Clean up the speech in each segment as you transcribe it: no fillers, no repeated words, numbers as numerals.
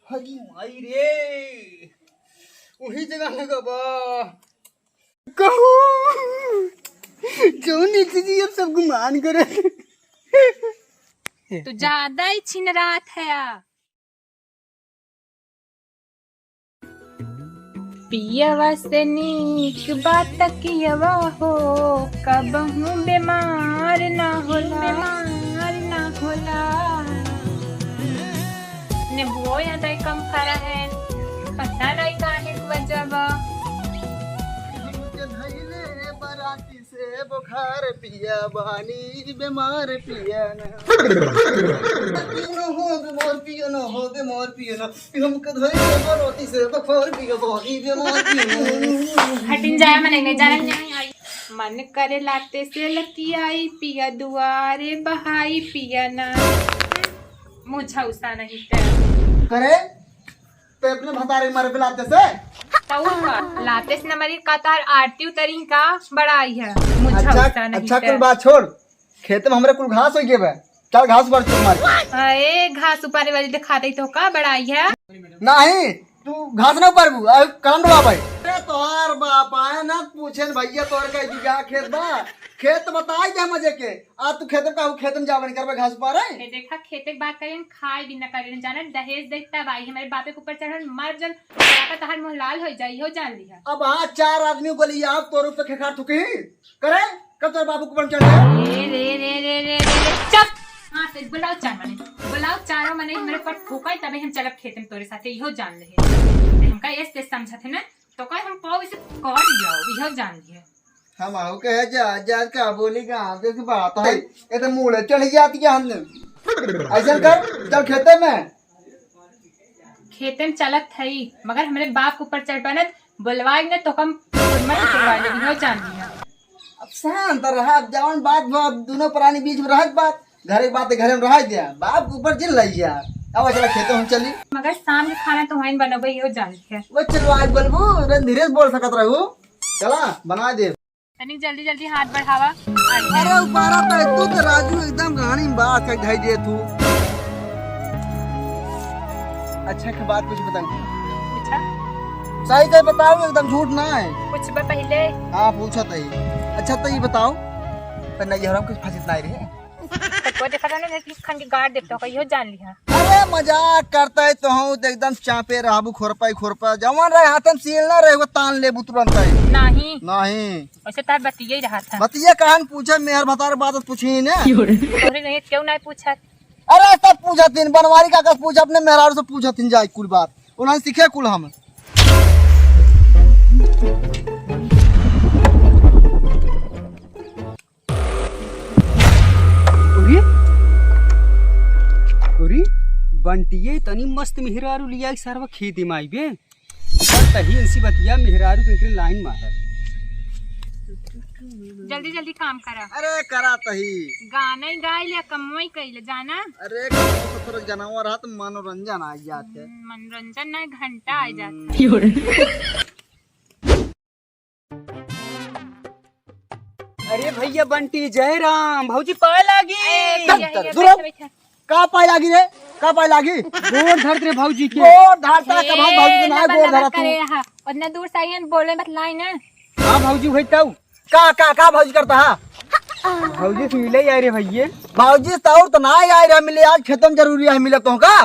हरी माई रे वही जगह लगबा कहू क्यों नीति अब सब गुमान करे। तो ज्यादा ही छिन रात है पियवा से नीक बात कियवा हो कबहू बीमार ना होला ने वो या दई कम खरा है पता नहीं काहे की वजह बा बराती से बुखार पिया बानी बीमार पिया ना हो बीमार पिया ना हम कधई बराती से बुखार पिया बानी बीमार पिया हटिन जाया मन नहीं जाना नहीं आई मन करे लाते से लकी आई पिया दुआरे बहाई पिया ना मुझा उसा नहीं करे ते अपने भतारे मारे पिलाते से लाते से नमरी कतार आरती उतरी का बड़ाई है मुझा उसा नहीं अच्छा कुल बात छोड़ खेत में हमरे कुल घास हो गए बे चल घास पर चल मार ए घास ऊपर वाली दिखा दे तो का बड़ाई है नहीं तू घास ना ऊपर कलम डवा भाई अरे तोहार बाप आए ना पूछे भैया तोर का जी जा खेत बा खेत बताई दे मजे के आ तू खेत का खेत में जावन करबे घास पर है देखा खेते की बात करें खाए भी न करें जाना दहेज देखता भाई हमारे बापे के ऊपर चढ़ल मर जल तहर मुंह लाल हो जाई हो जान लिया अब हां चार आदमी बोली आप तोर पे खेखार थुकी करे कब तोर बाबू को ऊपर चढ़े रे चुप हां से बुलाओ चारों मने मेरे पर ठोकाई तबे हम चलब खेत में तोरे साथे इहो जान ले हम का ऐसे समझत है ना तो का हम पाओ इसे कर जाओ इहो जान लिए हम आओ कहे जा का बोली का आगे की बात है ये तो मुंह चढ़ जाती है हमने ऐसा कर चल खेते में चलत है मगर हमारे बाप के ऊपर चढ़ पानत बुलवाए न तो हम मत करवा ले इहो जान लिया अब शांत रहा जवान बात दोनों प्राणी बीच में रहत बात घरे बात घरे में रह दिया बाप के ऊपर जिल लई जा अब चला खेते हम चली मगर शाम के खाना तो वहीं बनबे इहो जान लिया वो चलो आज बोलबो धीरे बोल सकत रहू चला बना दे तनी जल्दी हाथ बढ़ावा अरे ऊपरा पे तू तो राजू एकदम कहानी में बात कर ढाई दे तू अच्छा की बात कुछ बताऊं अच्छा सही सही बताओ एकदम झूठ ना है कुछ बार पहले हाँ पूछा तो अच्छा तो ये बताओ पर नहीं हम कुछ फंसित नहीं रहे तो देखा था ना खन के गाड़ देता कहियो जान लिया अरे मजाक करता है तो हूँ एकदम चापे रहबू खोरपा जवान रहे हाथन सील ना रहे वो तान ले तुरंत नहीं वैसे तार बतिया ही रहा था बतिया कहां पूछे मेहर बता बात पूछी ने नहीं क्यों नहीं पूछा अरे सब पूछा तीन बनवारी का पूछा अपने मेहरारू से पूछा तीन जाए कुल बात उन्होंने सीखे कुल हम बंटिये तनी मस्त मेहरारू लिया सारा खेती में आई बे तही ऐसी बतिया मेहरारू के लाइन मारा जल्दी काम करा अरे करा तही गाना ही गाय लिया कमोई कइले जाना अरे थोड़ा जानवर हाथ मनोरंजन आ जाते मनोरंजन ना घंटा आ जाता अरे भैया बंटी जय राम भौजी पाए लागी का पाए लागी रे का पाए लागी गोर धरत रे भौजी के गोर धरता का भौजी के ना गोर धरत करे रहा उतना दूर से आइन बोले मत लाई ना हां भौजी होइतौ का भौजी करता है भौजी से मिले यार रे भैया भौजी तौर तो ना आए रे मिले आज खेतम जरूरी है मिले तो का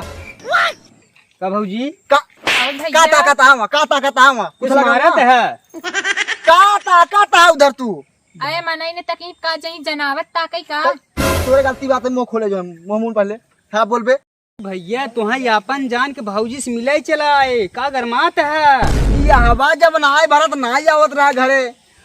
भौजी का ताकत है का ताकत है कुछ मारत है का ताकत है उधर तू अरे मनाई ने तकलीफ का जही जनावत ताकई का तोरे गलती बात है मुंह खोले जो मुंह पहले हां बोल बे भैया तुहाई अपन जान के भौजी से मिले चलाए का गरमात है ये हवा जब ना आए भरत ना आवत रहा घरे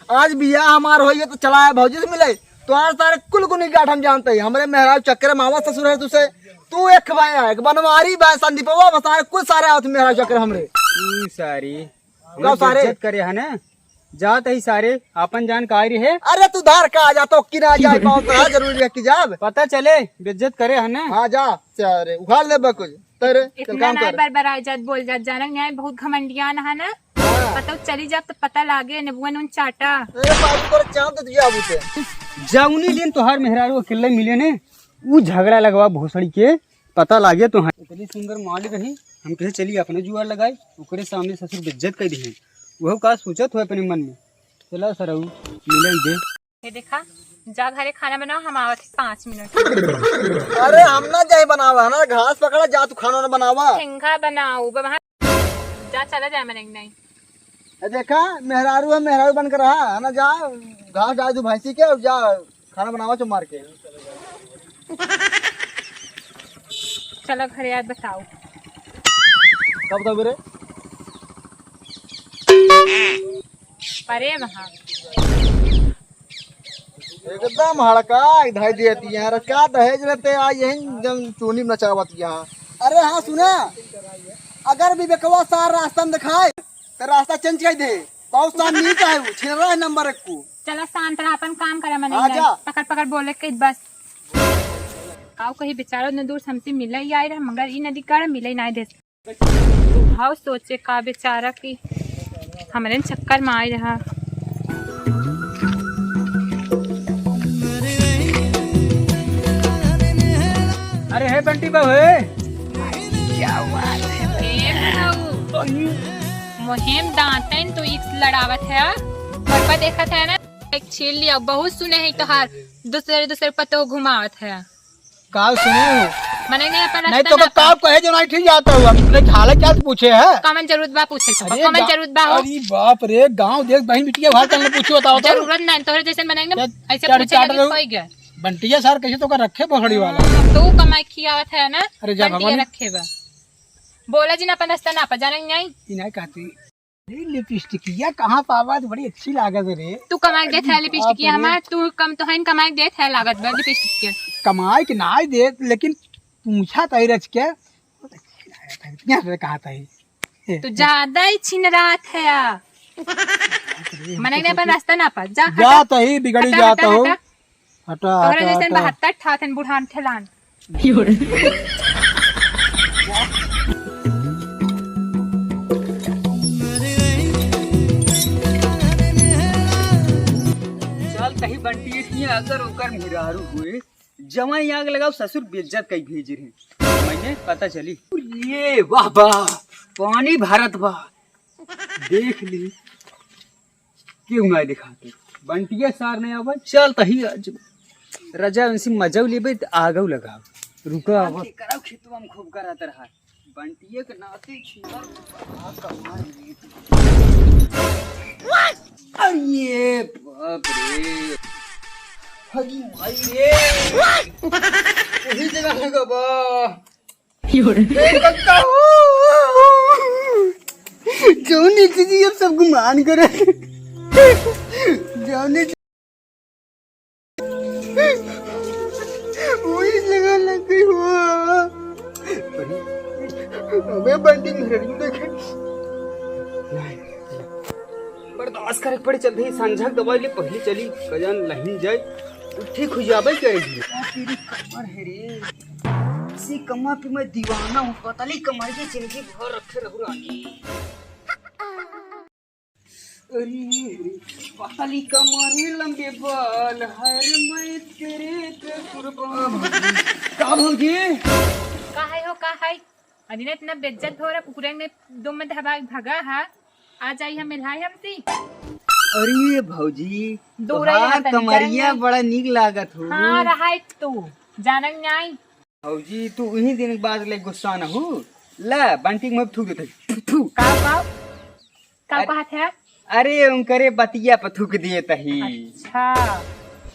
आज बिया हमार होइए तो चला है भौजी से मिले तो आज सारे कुल गुनी गाठ हम जानते हैं हमरे मेहराज चक्कर मामा ससुर है तुसे तू एक भाई है एक बनवारी भाई संदीपवा बसारे कुछ सारे आवत मेहराज चक्कर हमरे सारी का सारे इज्जत करे है ना जात ही सारे अपन जानकारी है अरे तू धार का आ जा तो कि ना जाए पाओ तो जरूरी है कि जाब पता चले इज्जत करे है ना हां जा सारे उखाड़ ले कुछ तेरे चल काम कर बार जात बोल जात जाना न्याय बहुत घमंडियान है ना पता चली जब तो पता लागे नबुआ उन चाटा ए बाबू तोरे चांद तुझे आबूते जौनी दिन तोहार मेहरारू अकेले मिले ने वो झगड़ा लगवा भोसड़ी के पता लागे तो इतनी सुंदर माल रही हम कहे चलिए अपने जुआर लगाए ओकरे सामने ससुर बेइज्जत कर दी वह का सोचत हो अपने मन में। चला सर मिले दे ये देखा जा घरे खाना बनाओ हम आवत 5 मिनट। अरे हम ना जाए बनावा ना घास पकड़ा जा तू खाना ना बनावा। ठेंगा बनाओ वहाँ जा चला जाए मैंने नहीं। ये देखा मेहरारू है मेहरारू बन कर रहा है ना जा घास डाल दू भैंसी के और जा खाना बनावा चो मार के। चलो घरे याद बताओ कब तक रे परे वहाँ एकदम हड़का इधर देती है रखा दहेज रहते आ यही चूनी में नचावत यहाँ। अरे हाँ सुना अगर भी बेकवा सार रास्ता में दिखाए तो रास्ता चेंज कर दे बहुत साल नहीं चाहे छीन रहा है नंबर 1 को। चलो शांत रहा अपन काम करे मैंने आजा। पकड़ पकड़ बोले के बस आओ कहीं बेचारो न दूर हमसे मिले ही आए रहा मगर ई नदी कर मिले नहीं दे हाउ सोचे का बेचारा की हमारे चक्कर में आई रहा। अरे है बंटी बहू है मुहिम दांतन तो एक लड़ावत है पर देखा था ना एक छील लिया बहुत सुने है तोहार दूसरे पतो घुमावत है काल सुने हो मने नहीं अपन नहीं तो काप कहे जो नहीं ठीक जाता हुआ हमने हाल क्या पूछे है कमन जरूरत बा पूछे तो कमन जरूरत बा हो। अरे बाप रे गांव देख बहन बिटिया भाल चलने पूछो बताओ तो जरूरत नहीं तोहरे जैसे मने ऐसे पूछे लगे कोई गया बंटिया सर कैसे तो कर रखे पकड़ी वाला तू कमाई खियावत है ना अरे जा बंटिया भगवान रखे बा बोला जी ना अपन रास्ता ना पा जाने नहीं इन्हें कहती लिपस्टिकिया कहाँ पावा बड़ी अच्छी लागत रे। तू कमाई देत है लिपस्टिक हमार तू कम तो है कमाई देत है लागत बा लिपस्टिक के कमाई के ना दे लेकिन पूछा तई रच के कहा था तू ज्यादा ही छिन रात है मने ने अपन रास्ता ना पा जा जाता ही बिगड़ी जाता हो हटा तोहरे हटा जैसे हटा 72 ठाथन बुढ़ान ठेलान चल कहीं बंटी थी अगर ओकर मेहरारू हुए जमाई आग लगाओ ससुर बेइज्जत कई भेज रहे मैंने पता चली ये वाह वाह पानी भारत वाह देख ली क्यों ना दिखाते बंटिया सार नहीं आवा चल तही आज रजा उनसे मजा लेबे आगौ लगाओ रुका आवा कराओ खेतवा में खूब करत रहा बंटिया के नाते खिया अरे बाप रे हगी माई रे वही जगह लगा बा जौनी चीज़ अब सब गुमान करे जौनी वही जगह लग गई हुआ अबे बंटी मेरे देखे बर्दाश्त करे पड़े चल रही संझक दवाई ले पहले चली कजन लही जाए ठीक हो जाबे करेगी तेरी कमर है रे इसी कमर पे मैं दीवाना हूँ पता नहीं कमर की जिंदगी भर रखे रहू रानी अरे पतली कमर लंबे बाल हर मैं तेरे पे कुर्बान का भौजी का है अदिने इतना बेइज्जत हो रहा कुकुरे ने दो में भगा है आ जाई हम मिलाई हमसी अरे भौजी दूर ही रहता नहीं, कमरिया जाएंगे। बड़ा नीक लागत हो हाँ रहा है तू जानक नहीं भौजी तू वही दिन बाद ले गुस्सा न हो ला बंटी में थूक देते थू का बात है अरे उनकरे बतिया पर थूक दिए तही अच्छा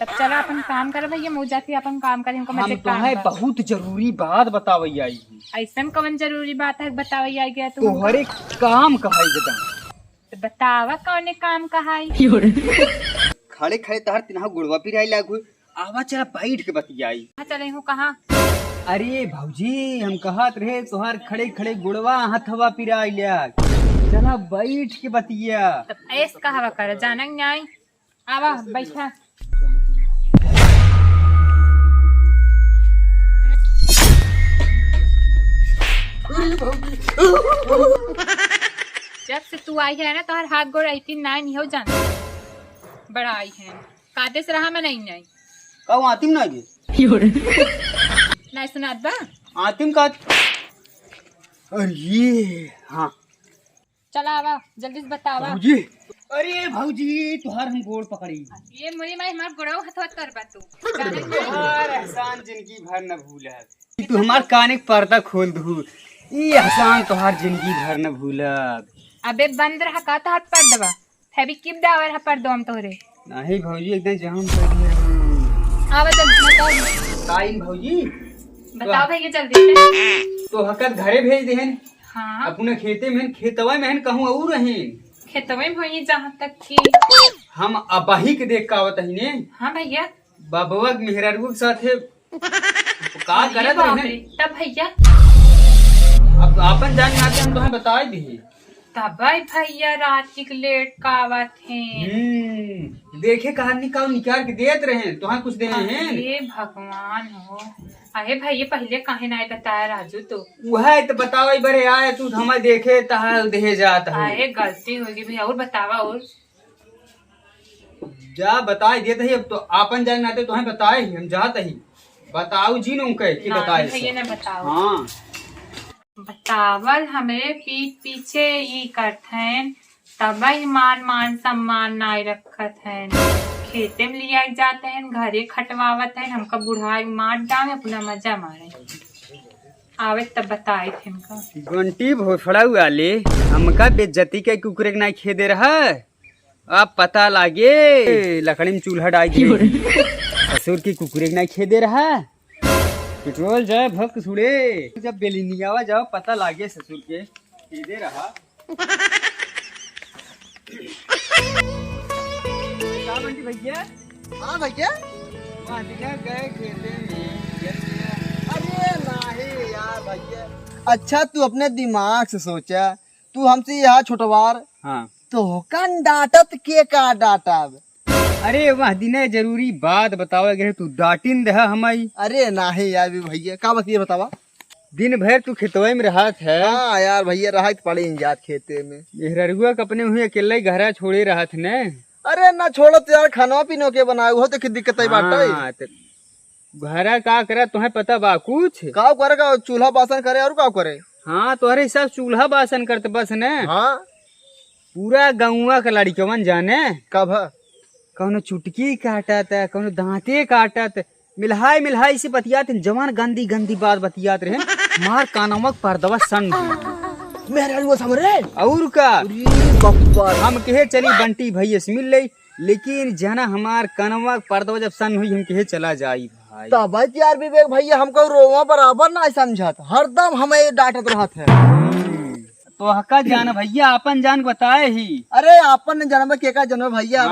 तब चला अपन काम कर भैया मुझ जाती अपन काम करें हमको हम मजे तो काम है कर। बहुत जरूरी बात बतावई आई ऐसा कौन जरूरी बात है बताओ आ गया तो तू हर एक काम कहाई जदा तो बतावा कौन काम कहा खड़े खड़े तहर तिनहा गुड़वा पिराई लागू आवा चला बैठ के बतियाई चले हूँ कहाँ अरे भौजी हम कहत रहे तोहार खड़े खड़े गुड़वा हथवा पिराई लिया चला बैठ के बतिया तब ऐस कहा कर जानक नहीं आवा बैठा जब से तू आई है ना तो हर हाथ गोड़ ऐती नहीं हो जाना बड़ा आई है कादे से रहा मैं नहीं कहूँ आतिम ना गे नहीं सुनात बा आतिम का अरे ये हाँ चला आवा जल्दी से बतावा। भौजी, अरे भौजी तुहार हम गोड़ पकड़ी। ये मुरी माई हमार गोड़ो हथवत कर बा तू जाने नहीं। तुहार एहसान जिंदगी भर न भूलब। तू हमार काने के पर्दा खोल दू, ये एहसान तुहार जिंदगी भर न भूलब। अबे बंद रहा का हाथ पर दबा फेबी किप दावर हा पर दो हम तोरे। नहीं भौजी एकदम जाम कर दिया। आवा जल्दी बताओ। टाइम भौजी बताओ भैया जल्दी से। तो हकत घरे भेज देहन हाँ अपने खेते में खेतवा में कहूँ और रहें खेतवे भई जहाँ तक कि हम अबही के देख का आवत ने। हाँ भैया बाबुआ के मेहरारू के साथे का करत बाप रहे। रे, तब भैया अब आपन जान आते हम तुम्हें बता दी। तब भैया रात की लेट का आवत है। देखे कहानी का निकाल के देत रहे तुहा कुछ दे हैं। अरे भगवान हो अरे भैया पहले काहे ना बताया राजू तो। वह तो बताओ बरे आए तू हमें देखे तहा दे जात है। अरे गलती होगी भैया और बतावा और जा बताए देते ही। अब तो आपन जान आते तुम्हें बताए ही हम जात ही बताओ जी नु कह की बताए भैया ने बताओ। हाँ बतावल हमरे पीठ पीछे ही करत हैं तब मान सम्मान नाई रखत हैं। खेते में लिया जाते हैं घरे खटवावत हैं हमका बुढ़ाई मार डामे अपना मजा मारे। आवे तब बताए थे हमका घंटी भोसड़ा वाले हमका बेज्जती के कुकुरे के नहीं खे दे रहा। अब पता लागे लकड़ी में चूल्हा डाल दिए ससुर की कुकुरे के नहीं खे दे रहा। पेट्रोल जाए भक्त सुड़े जब बेलिनियावा जाओ पता लागे ससुर के खे दे रहा। भैया हाँ भैया गए खेते में। अरे नहीं यार भैया। अच्छा तू अपने दिमाग से सोचा तू हमसे यहाँ छुटवार हाँ तो कन डांटत के का डांटब। अरे वह दिन जरूरी बात बताओ अगर तू डांटिन दे हमारी। अरे नहीं यार भी भैया का बस ये बतावा। दिन भर तू खेतवे में रहा है। हाँ यार भैया रहा पड़े जात खेते में। मेहरुआ अपने हुए अकेले घरा छोड़े रहा थे न। अरे ना छोड़ो तो यार खाना पीनो के बनाए हो तो दिक्कत ही बात घरा का करे तुम्हें पता बा कुछ का करे का चूल्हा बासन करे और का करे। हाँ तोहरे हिसाब चूल्हा बासन करते बस न। हाँ पूरा गौवा का लड़कवन जाने कब कौनो चुटकी काटत कौनो दांते काटत मिलहाई मिलहाई से बतियात जवान गंदी गंदी बात बतियात रहे। मार कानमक पर्दवा सन मेहरा समरे और का बब्बर हम कहे चली बंटी भैया से मिल रही लेकिन जना हमार कनवा पर्दवा जब सन हुई हम कहे चला जाई भाई। तब यार विवेक भैया हमको रोवा बराबर ना समझत हरदम हमें डांटत रहत है। तो हका जान भैया अपन जान बताए ही। अरे अपन ने जन्म के का जन्म भैया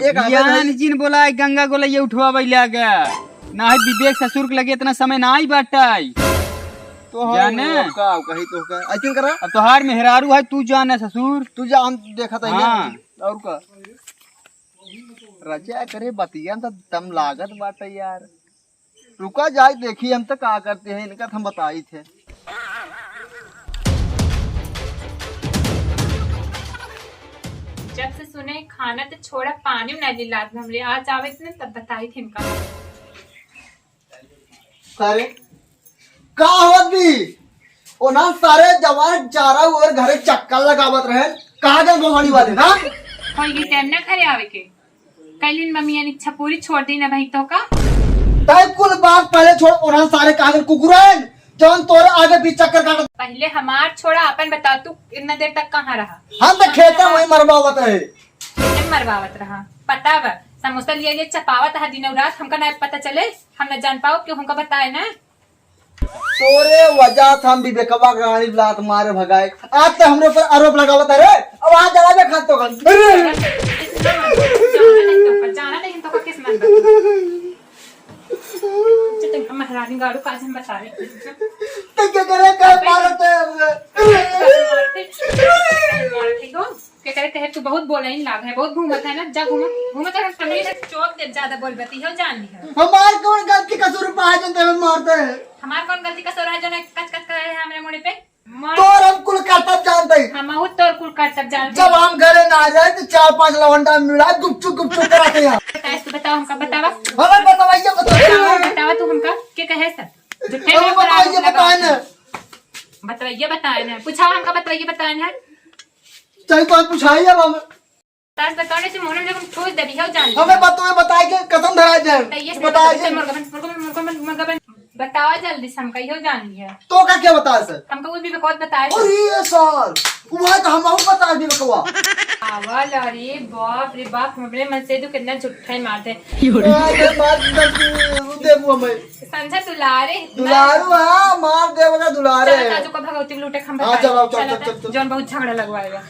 एक बियान जिन बोला गंगा गोला ये उठवा बैला गया ना ही विवेक ससुर के लगे इतना समय ना ही बाटाई तो जाने का कही तो का आई थिंक करा। अब तोहार मेहरारू है तू जाने ससुर तू जा हम देखा था हाँ। और का रजा करे बतिया तो दम लागत बाटे यार। रुका जाए देखिए हम तो का करते हैं इनका हम बताई थे। जब से सुने खाना तो छोड़ा पानी में नहीं लाद हमरे आज आवे थे तब बताई थी इनका। सारे का होती ओ ना सारे जवान चारा और घरे चक्कर लगावत रहे कहा गए गोहानी वाले ना और ये टाइम ना घरे आवे के कल इन मम्मी ने इच्छा पूरी छोड़ दी ना भाई तो का तय कुल बात पहले छोड़ ओना सारे कहा गए कुकुरन जौन तोरे आगे भी चक्कर काट। पहले हमार छोड़ा अपन बता तू इतना देर तक कहाँ रहा। हम तो खेता वही मरवावत रहे खेते मरवावत रहा पता बा समोसा लिए लिए चपावत है दिन और रात हमका ना पता चले हम न जान पाओ क्यों हमका बताए ना। तोरे वजह से हम विवेकवा गाड़ी लात मारे भगाए आज तो हमरे ऊपर आरोप लगावत है रे। अब आज जरा में खात तो जाना नहीं तो किस मन महारानी गाड़ू काज हम बता रहे तो क्या करे का मारत क्या करे कहे तू बहुत बोले इन लाग है बहुत घूमत है ना जा घूमत है कमरे से चौक दे ज्यादा बोल बती हो जान ली है। हमार कौन गलती कसूर पा जनते में मारते हैं। हमार कौन गलती का सोरा है जो ने कच कच करे है हमरे मुंह पे तोर हम कुल करतब जानते हैं। हम बहुत तोर कुल करतब जानते जब हम घरे ना आ जाए तो 4-5 लवंडा मिला गुपचुप कराते हैं। बताओ हमका बतावा हमें बताइए बतावा तू हमका के कहे सब झूठे अरे बताइए बताए ना बताए ना पूछा हमका बताए ना चाहे तो आज पूछाई अब हमें तास बताने से मोने लेकिन ठोस दे भी हो जान हमें बताए के कसम धरा जाए तैये बताए से मुर्गा बताओ जल्दी से हमका इहो जान लिया तो का क्या बताया सर हमका कुछ भी बहुत बताए अरे सर वह तो हम बता दी बकवा आवाज अरे बाप रे बाप हमरे मन से तो कितना झूठा मारते अरे बात देबू हमें संझा दुलारे दुलारू हां मार देवगा दुलारे चल ताजू को भगवती लूटे खंभा हाँ, चलो, चल, चल, चल, चल। जौन बहुत झगड़ा लगवाएगा